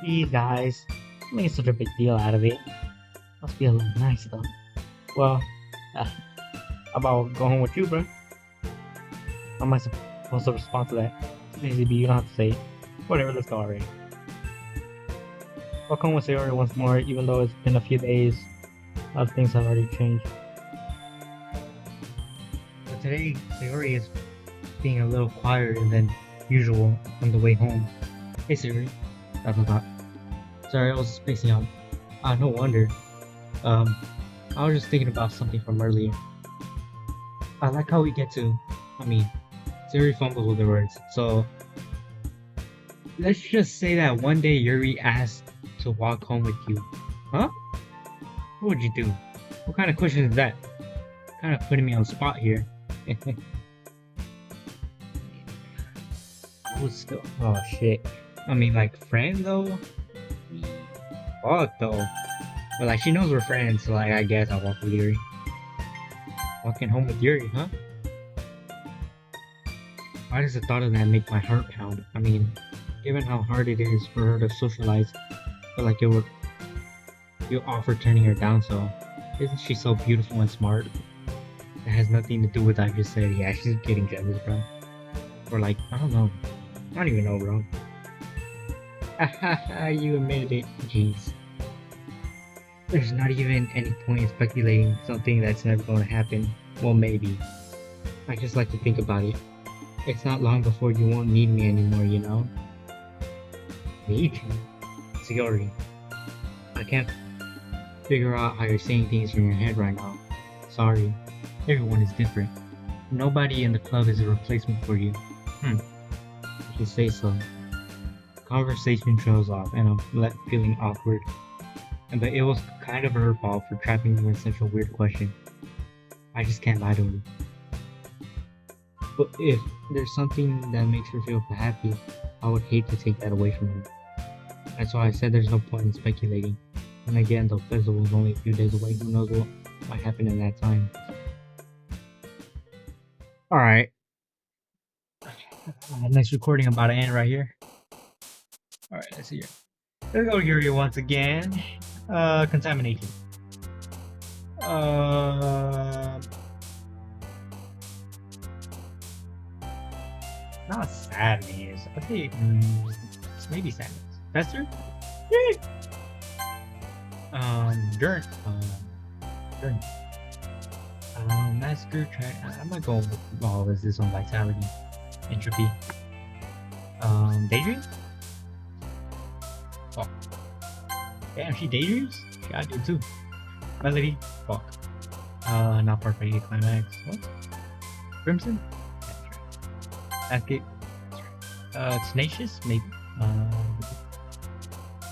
These guys. Making such a big deal out of it. Must be a little nice though. Well, how about go home with you, bro? How am I supposed to respond to that? It's easy, but you don't have to say it. Whatever, let's go already. I'll come with Sayori once more, even though it's been a few days. A lot of things have already changed. But today, Sayori is being a little quieter than usual on the way home. Hey Sayori. Sorry, I was spacing out. No wonder. I was just thinking about something from earlier. I like how we get to, Sayori fumbles with the words. So, let's just say that one day Yuri asked to walk home with you. Huh? What would you do? What kind of question is that? Kind of putting me on the spot here. Oh shit. Like friend though? Fuck though. But like she knows we're friends, so like I guess I'll walk with Yuri. Walking home with Yuri, huh? Why does the thought of that make my heart pound? Given how hard it is for her to socialize, I feel like you offer turning her down, so isn't she so beautiful and smart? It has nothing to do with what I just said. Yeah, she's getting jealous, bro. Or like, I don't know. I don't even know, bro. You admitted it. Jeez. There's not even any point in speculating something that's never going to happen. Well, maybe. I just like to think about it. It's not long before you won't need me anymore, you know? Need you? Sayori. I can't figure out how you're saying things in your head right now. Sorry. Everyone is different. Nobody in the club is a replacement for you. If you say so. Conversation trails off and I'm left feeling awkward. But it was kind of her fault for trapping me in such a weird question. I just can't lie to her. But if there's something that makes her feel happy, I would hate to take that away from her. That's why I said there's no point in speculating. And again, the festival is only a few days away. Who knows what might happen in that time? Alright. Next recording about to end right here. Alright, let's see here. Let's go here once again. Contamination. Not sadness. I think maybe sadness. Fester? Yay! Dirt. Dirt. Massacre. I might go with is this on vitality, entropy. Daydream. Fuck. Damn, she daydreams. Gotta do too. Melody. Fuck. Not part for climax. What? Crimson. That's right. Escape. Tenacious. Maybe.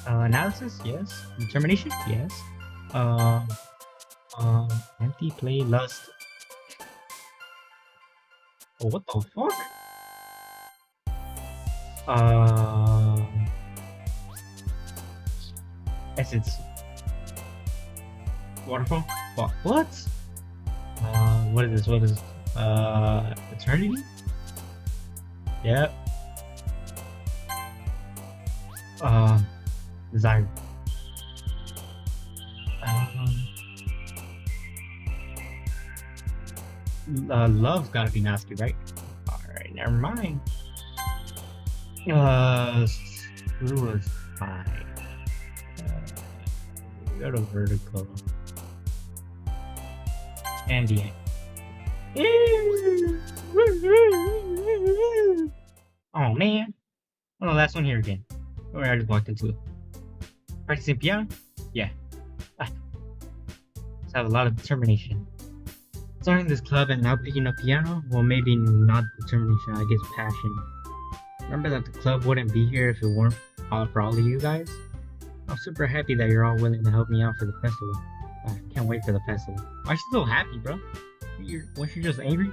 Analysis. Yes. Determination. Yes. Empty play lust. Oh, what the fuck? Essence. Waterfall? Fuck. What? What is this? What is eternity? Yep. Desire. Love's gotta be nasty, right? Alright, never mind. Who was fine? Go to vertical. And the end. Oh man. Oh no, last one here again. Oh, I just walked into it. Practicing piano? Yeah. Just have a lot of determination. Starting this club and now picking up piano? Well, maybe not determination, I guess passion. Remember that the club wouldn't be here if it weren't for all of you guys? I'm super happy that you're all willing to help me out for the festival. I can't wait for the festival. Why are you so happy, bro? Weren't you just angry?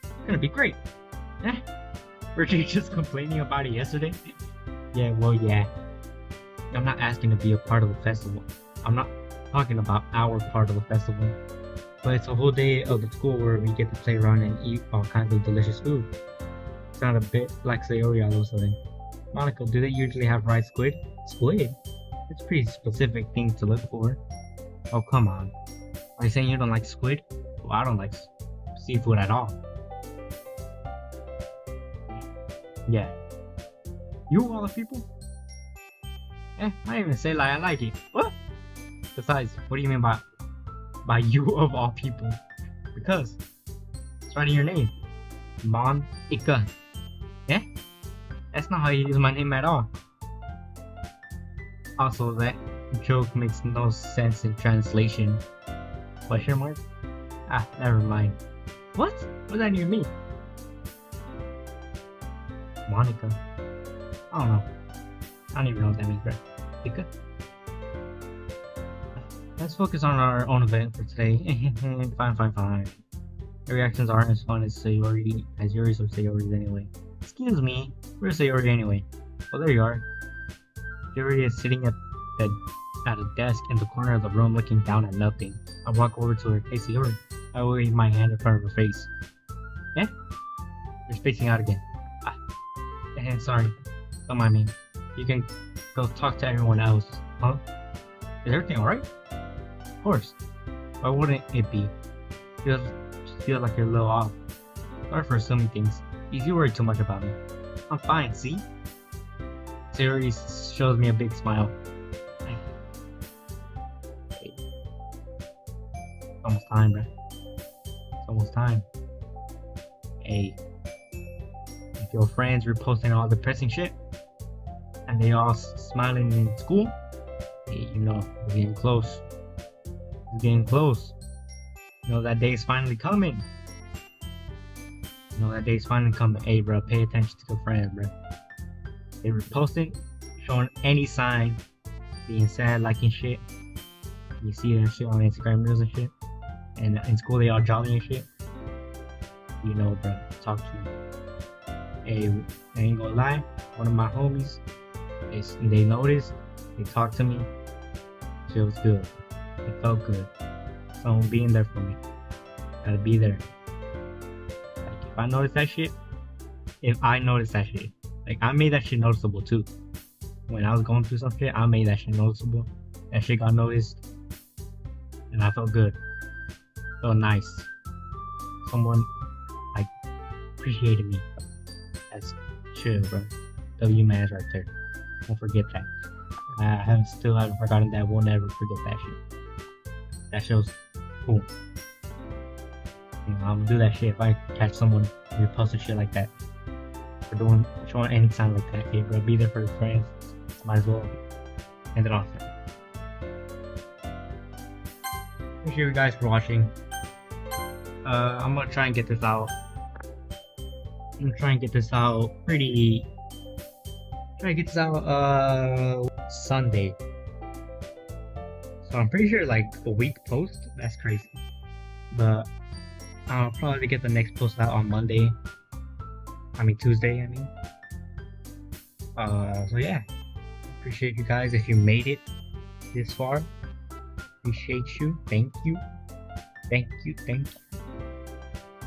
It's gonna be great. Eh? Weren't you just complaining about it yesterday? Yeah, well, yeah. I'm not asking to be a part of the festival. I'm not talking about our part of the festival. But it's a whole day of the school where we get to play around and eat all kinds of delicious food. Sound a bit like Sayori all of a sudden. Monica, do they usually have fried squid? Squid? It's a pretty specific thing to look for. Oh, come on. Are you saying you don't like squid? Well, I don't like seafood at all. Yeah. You all the people? I didn't even say like I like it. What? Besides, what do you mean by you of all people? Because it's right in your name. Monica. Yeah? That's not how you use my name at all. Also, that joke makes no sense in translation. Question mark? Ah, never mind. What? What does that even mean? Monica. I don't know. I don't even know what that means, right? Monica? Let's focus on our own event for today. Fine. The reactions aren't as fun as yours or Sayori's anyway. Excuse me, where's Sayori anyway? Oh, there you are. Sayori is sitting at a desk in the corner of the room looking down at nothing. I walk over to her. Hey Sayori. I wave my hand in front of her face. Eh? You're spacing out again. Sorry. Don't mind me. You can go talk to everyone else. Huh? Is everything alright? Of course. Why wouldn't it be? Just feel like you're a little off. Sorry for assuming things. You worry too much about me. I'm fine, see? Sayori shows me a big smile. It's almost time, bro. It's almost time. Hey. If your friends were posting all the depressing shit, and they all smiling in school, hey, you know, we're getting close. It's getting close. You know, that day's finally coming. Hey, bro, pay attention to your friends, bro. They were posting, showing any sign, being sad, liking shit. You see that shit on Instagram reels and shit. And in school, they all jolly and shit. you know, bro. Talk to me. Hey, I ain't gonna lie. One of my homies, they noticed. They talked to me. Feels good. It felt good. Someone being there for me. Gotta be there. Like if I notice that shit, like I made that shit noticeable too. When I was going through some shit, I made that shit noticeable. That shit got noticed, and I felt good. Felt nice. Someone like appreciated me. That's chill, bro. W man's right there. Don't forget that. I still haven't forgotten that. Won't ever forget that shit. That show's cool. You know, I'm gonna do that shit if I catch someone reposting shit like that. For showing any sign like that. Hey, bro, be there for your friends. Might as well end it off there. Appreciate you guys for watching. I'm gonna try and get this out. I'm gonna try and get this out Sunday. So I'm pretty sure like a week post. That's crazy. But I'll probably get the next post out on Monday. Tuesday, I mean. So yeah. Appreciate you guys if you made it this far. Appreciate you. Thank you.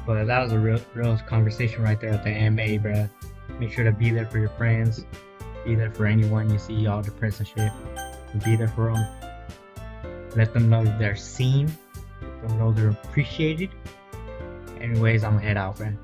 But that was a real conversation right there at the MA, bruh. Make sure to be there for your friends. Be there for anyone you see all depressed and shit. Be there for them. Let them know they're seen. Let them know they're appreciated. Anyways, I'm gonna head out, friend.